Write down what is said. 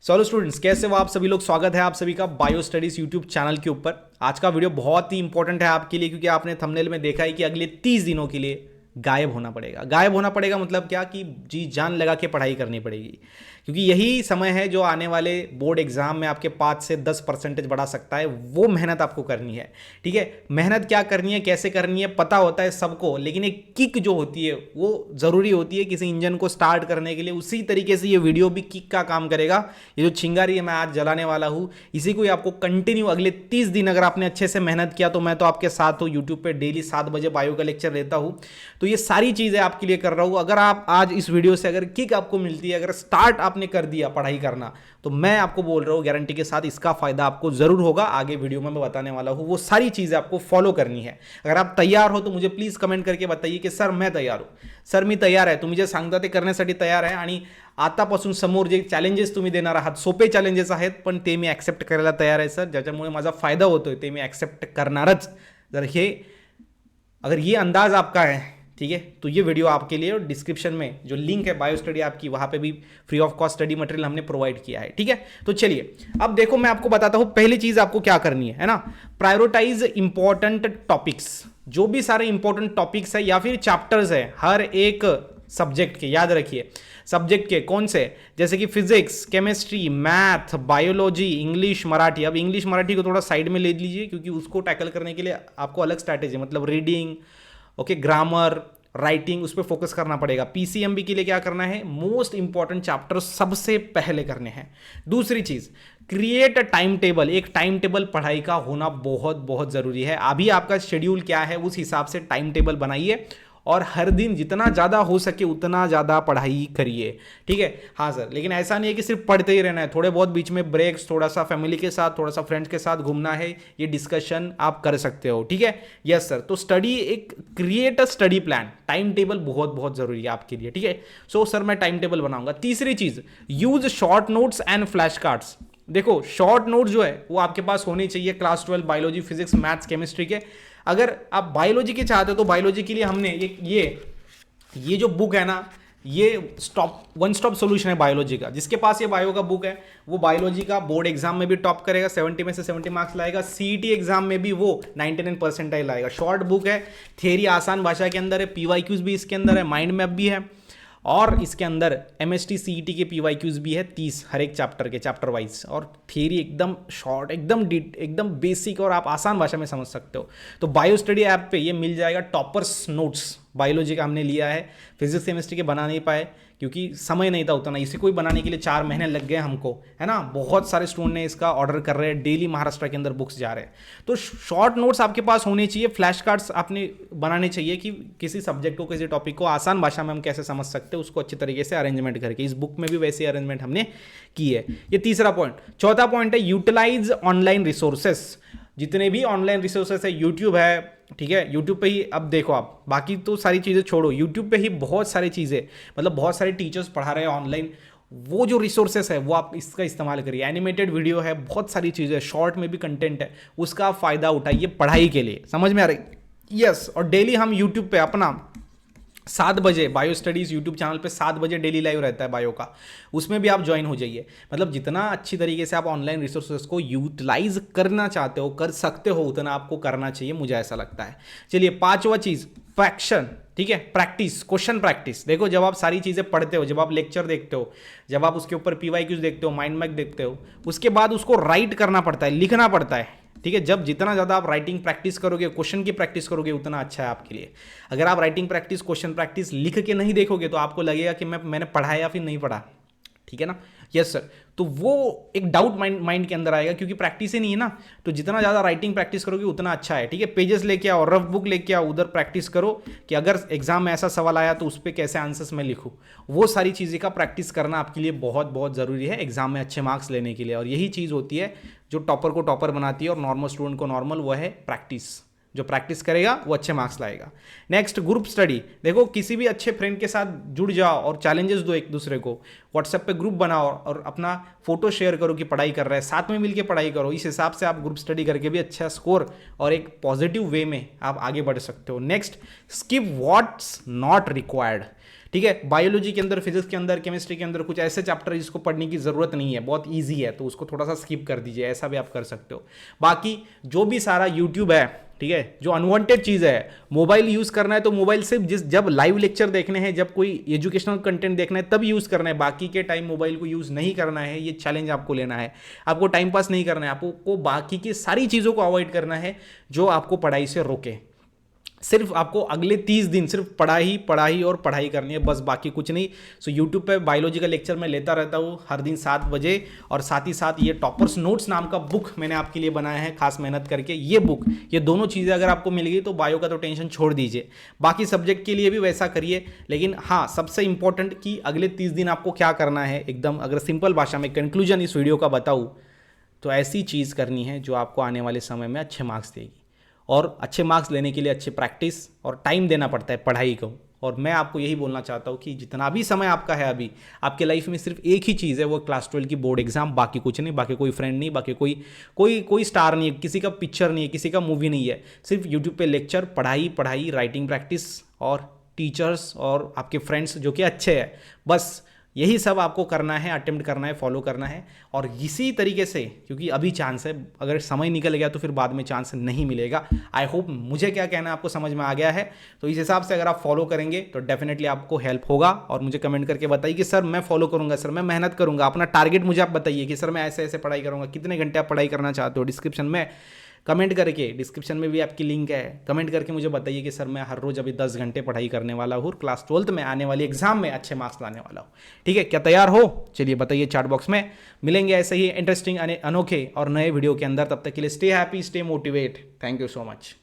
चलो स्टूडेंट्स, कैसे हो आप सभी लोग। स्वागत है आप सभी का बायो स्टडीज यूट्यूब चैनल के ऊपर। आज का वीडियो बहुत ही इंपॉर्टेंट है आपके लिए, क्योंकि आपने थंबनेल में देखा है कि अगले 30 दिनों के लिए गायब होना पड़ेगा। गायब होना पड़ेगा मतलब क्या कि जी जान लगा के पढ़ाई करनी पड़ेगी, क्योंकि यही समय है जो आने वाले बोर्ड एग्जाम में आपके 5 से 10% बढ़ा सकता है। वो मेहनत आपको करनी है। ठीक है, मेहनत क्या करनी है, कैसे करनी है, पता होता है सबको, लेकिन एक किक जो होती है वो ज़रूरी होती है किसी इंजन को स्टार्ट करने के लिए। उसी तरीके से ये वीडियो भी किक का काम करेगा। ये जो चिंगारी है मैं आज जलाने वाला हूँ, इसी को आपको कंटिन्यू अगले 30 दिन अगर आपने अच्छे से मेहनत किया तो मैं तो आपके साथ हूँ। यूट्यूब पे डेली 7 बजे बायो का लेक्चर लेता हूँ, तो ये सारी चीज़ें आपके लिए कर रहा हूँ। अगर आप आज इस वीडियो से अगर किक आपको मिलती है, अगर स्टार्ट आपने कर दिया पढ़ाई करना, तो मैं आपको बोल रहा हूँ गारंटी के साथ इसका फायदा आपको जरूर होगा। आगे वीडियो में मैं बताने वाला हूँ, वो सारी चीज़ें आपको फॉलो करनी है। अगर आप तैयार हो तो मुझे प्लीज कमेंट करके बताइए की सर मैं तैयार हूँ, सर मी तयार आहे, तुम्ही जे सांगता ते करण्यासाठी तयार आहे। आणि आतापासून समोर जे चॅलेंजेस तुम्ही देणार आहात, सोपे चॅलेंजेस आहेत, पण ते मी ॲक्सेप्ट करायला तयार आहे सर। ज्याच्यामुळे माझा फायदा होतोय ते मी ॲक्सेप्ट करणारच। अगर ये अंदाज आपका है, ठीक है, तो ये वीडियो आपके लिए। और डिस्क्रिप्शन में जो लिंक है बायो स्टडी आपकी, वहां पे भी free of cost study material हमने प्रोवाइड किया है। ठीक है, तो चलिए अब देखो मैं आपको बताता हूं पहली चीज आपको क्या करनी है ना। Prioritize important topics. जो भी सारे इंपॉर्टेंट टॉपिक्स है या फिर चैप्टर्स है हर एक सब्जेक्ट के, याद रखिए सब्जेक्ट के कौन से, जैसे कि physics, chemistry, math, biology, English, Marathi. अब इंग्लिश मराठी को थोड़ा साइड में ले लीजिए, क्योंकि उसको टैकल करने के लिए आपको अलग स्ट्रैटेजी, मतलब रीडिंग, ओके, ग्रामर, राइटिंग, उस पर फोकस करना पड़ेगा। पीसीएमबी के लिए क्या करना है, मोस्ट इंपॉर्टेंट चैप्टर सबसे पहले करने हैं। दूसरी चीज, क्रिएट अ टाइम टेबल। एक टाइम टेबल पढ़ाई का होना बहुत बहुत जरूरी है। अभी आपका शेड्यूल क्या है उस हिसाब से टाइम टेबल बनाइए, और हर दिन जितना ज़्यादा हो सके उतना ज़्यादा पढ़ाई करिए। ठीक है, हाँ सर, लेकिन ऐसा नहीं है कि सिर्फ पढ़ते ही रहना है, थोड़े बहुत बीच में ब्रेक्स, थोड़ा सा फैमिली के साथ, थोड़ा सा फ्रेंड्स के साथ घूमना है, ये डिस्कशन आप कर सकते हो। ठीक है, यस सर। तो स्टडी, एक create a study plan, time table बहुत बहुत जरूरी है आपके लिए। ठीक है, सो सर मैं टाइम टेबल बनाऊंगा। तीसरी चीज, use short notes and flash cards. देखो शॉर्ट नोट जो है वो आपके पास होनी चाहिए class 12 biology, physics, maths, chemistry के। अगर आप बायोलॉजी के चाहते हो तो बायोलॉजी के लिए हमने ये जो बुक है ना, ये वन स्टॉप सोल्यूशन है बायोलॉजी का। जिसके पास ये बायो का बुक है वो बायोलॉजी का बोर्ड एग्जाम में भी टॉप करेगा, 70 में से 70 मार्क्स लाएगा। सीईटी एग्जाम में भी वो 99 परसेंटाइल लाएगा। शॉर्ट बुक है, थियरी आसान भाषा के अंदर है, पीवाईक्यूज भी इसके अंदर है, माइंड मैप भी है, और इसके अंदर एमएसटी सीईटी के पीवाईक्यूज भी है 30 हर एक चैप्टर के, चैप्टर वाइज। और थियरी एकदम शॉर्ट, एकदम बेसिक, और आप आसान भाषा में समझ सकते हो। तो बायो स्टडी ऐप पे ये मिल जाएगा। टॉपर्स नोट्स बायोलॉजी का हमने लिया है, फिजिक्स केमिस्ट्री के बना नहीं पाए क्योंकि समय नहीं था उतना। इसी को ही बनाने के लिए 4 महीने लग गए हमको, है ना। बहुत सारे स्टूडेंट ने इसका ऑर्डर कर रहे हैं, डेली महाराष्ट्र के अंदर बुक्स जा रहे हैं। तो शॉर्ट नोट्स आपके पास होने चाहिए, फ्लैश कार्ड्स आपने बनाने चाहिए कि किसी सब्जेक्ट को, किसी टॉपिक को आसान भाषा में हम कैसे समझ सकते हैं, उसको अच्छी तरीके से अरेंजमेंट करके। इस बुक में भी वैसे अरेंजमेंट हमने की है। ये तीसरा पॉइंट। चौथा पॉइंट है यूटिलाइज ऑनलाइन रिसोर्सेस। जितने भी ऑनलाइन रिसोर्सेस है, यूट्यूब है, ठीक है, यूट्यूब पे ही अब देखो आप, बाकी तो सारी चीज़ें छोड़ो, यूट्यूब पे ही बहुत सारी चीज़ें, मतलब बहुत सारे टीचर्स पढ़ा रहे हैं ऑनलाइन। वो जो रिसोर्सेस है वो आप इसका इस्तेमाल करिए। एनिमेटेड वीडियो है, बहुत सारी चीज़ें, शॉर्ट में भी कंटेंट है, उसका फ़ायदा उठाइए पढ़ाई के लिए। समझ में आ रही? यस। और डेली हम यूट्यूब पे अपना 7 बजे बायो स्टडीज़ यूट्यूब चैनल पे 7 बजे डेली लाइव रहता है बायो का, उसमें भी आप ज्वाइन हो जाइए। मतलब जितना अच्छी तरीके से आप ऑनलाइन रिसोर्सेज को यूटिलाइज करना चाहते हो, कर सकते हो, उतना आपको करना चाहिए, मुझे ऐसा लगता है। चलिए, पांचवा चीज़, फ्रैक्शन। ठीक है, प्रैक्टिस, क्वेश्चन प्रैक्टिस। देखो जब आप सारी चीज़ें पढ़ते हो, जब आप लेक्चर देखते हो, जब आप उसके ऊपर पीवाईक्यूज देखते हो, माइंड मैप देखते हो, उसके बाद उसको राइट करना पड़ता है, लिखना पड़ता है। ठीक है, जब जितना ज़्यादा आप राइटिंग प्रैक्टिस करोगे, क्वेश्चन की प्रैक्टिस करोगे, उतना अच्छा है आपके लिए। अगर आप राइटिंग प्रैक्टिस, क्वेश्चन प्रैक्टिस लिख के नहीं देखोगे तो आपको लगेगा कि मैंने पढ़ा या फिर नहीं पढ़ा। ठीक है ना, यस सर। तो वो एक डाउट माइंड के अंदर आएगा, क्योंकि प्रैक्टिस ही नहीं है ना। तो जितना ज़्यादा राइटिंग प्रैक्टिस करोगे उतना अच्छा है। ठीक है, पेजेस लेके आओ, रफ बुक लेके आओ, उधर प्रैक्टिस करो कि अगर एग्जाम में ऐसा सवाल आया तो उस पर कैसे आंसर्स मैं लिखूँ। वो सारी चीज़ें का प्रैक्टिस करना आपके लिए बहुत बहुत ज़रूरी है एग्जाम में अच्छे मार्क्स लेने के लिए। और यही चीज़ होती है जो टॉपर को टॉपर बनाती है और नॉर्मल स्टूडेंट को नॉर्मल, वो है प्रैक्टिस। जो प्रैक्टिस करेगा वो अच्छे मार्क्स लाएगा। Next, group study. देखो किसी भी अच्छे फ्रेंड के साथ जुड़ जाओ और चैलेंजेस दो एक दूसरे को। व्हाट्सएप पे ग्रुप बनाओ और अपना फोटो शेयर करो कि पढ़ाई कर रहे हैं, साथ में मिलकर पढ़ाई करो। इस हिसाब से आप ग्रुप स्टडी करके भी अच्छा स्कोर और एक पॉजिटिव वे में आप आगे बढ़ सकते हो। Next, skip what's not required. ठीक है। बायोलॉजी के अंदर, फिजिक्स के अंदर, केमिस्ट्री के अंदर कुछ ऐसे चैप्टर जिसको पढ़ने की ज़रूरत नहीं है, बहुत ईजी है, तो उसको थोड़ा सा स्किप कर दीजिए, ऐसा भी आप कर सकते हो। बाकी जो भी सारा यूट्यूब है, ठीक है, जो अनवांटेड चीज़ है, मोबाइल यूज़ करना है तो मोबाइल सिर्फ जब लाइव लेक्चर देखने हैं, जब कोई एजुकेशनल कंटेंट देखना है तब यूज़ करना है, बाकी के टाइम मोबाइल को यूज़ नहीं करना है। ये चैलेंज आपको लेना है, आपको टाइम पास नहीं करना है, आपको बाकी की सारी चीज़ों को अवॉइड करना है जो आपको पढ़ाई से रोके। सिर्फ आपको अगले 30 दिन सिर्फ पढ़ाई पढ़ाई और पढ़ाई करनी है, बस, बाकी कुछ नहीं। सो यूट्यूब पे बायोलॉजी का लेक्चर मैं लेता रहता हूँ हर दिन 7 बजे, और साथ ही साथ ये टॉपर्स नोट्स नाम का बुक मैंने आपके लिए बनाया है खास मेहनत करके। ये बुक, ये दोनों चीज़ें अगर आपको मिल गई तो बायो का तो टेंशन छोड़ दीजिए, बाकी सब्जेक्ट के लिए भी वैसा करिए। लेकिन हाँ, सबसे इंपॉर्टेंट कि अगले 30 दिन आपको क्या करना है, एकदम अगर सिंपल भाषा में कंक्लूजन इस वीडियो का बताऊँ तो ऐसी चीज़ करनी है जो आपको आने वाले समय में अच्छे मार्क्स देगी। और अच्छे मार्क्स लेने के लिए अच्छे प्रैक्टिस और टाइम देना पड़ता है पढ़ाई को। और मैं आपको यही बोलना चाहता हूँ कि जितना भी समय आपका है अभी आपके लाइफ में, सिर्फ एक ही चीज़ है, वो क्लास 12 की बोर्ड एग्जाम, बाकी कुछ नहीं, बाकी कोई फ्रेंड नहीं, बाकी कोई स्टार नहीं है, किसी का पिक्चर नहीं है, किसी का मूवी नहीं है, सिर्फ यूट्यूब पे लेक्चर, पढ़ाई पढ़ाई, राइटिंग प्रैक्टिस और टीचर्स और आपके फ्रेंड्स जो कि अच्छे हैं, बस यही सब आपको करना है, अटेम्प्ट करना है, फॉलो करना है। और इसी तरीके से, क्योंकि अभी चांस है, अगर समय निकल गया तो फिर बाद में चांस नहीं मिलेगा। आई होप मुझे क्या कहना है आपको समझ में आ गया है। तो इस हिसाब से अगर आप फॉलो करेंगे तो डेफिनेटली आपको हेल्प होगा। और मुझे कमेंट करके बताइए कि सर मैं फॉलो करूंगा, सर मैं मेहनत करूंगा, अपना टारगेट मुझे आप बताइए कि सर मैं ऐसे ऐसे पढ़ाई करूंगा, कितने घंटे आप पढ़ाई करना चाहते हो। डिस्क्रिप्शन में कमेंट करके, डिस्क्रिप्शन में भी आपकी लिंक है, कमेंट करके मुझे बताइए कि सर मैं हर रोज़ अभी 10 घंटे पढ़ाई करने वाला हूँ, क्लास 12th में आने वाली एग्जाम में अच्छे मार्क्स लाने वाला हूँ। ठीक है, क्या तैयार हो? चलिए बताइए चैट बॉक्स में। मिलेंगे ऐसे ही इंटरेस्टिंग, अनोखे और नए वीडियो के अंदर। तब तक के लिए stay happy, stay motivate. Thank you so much.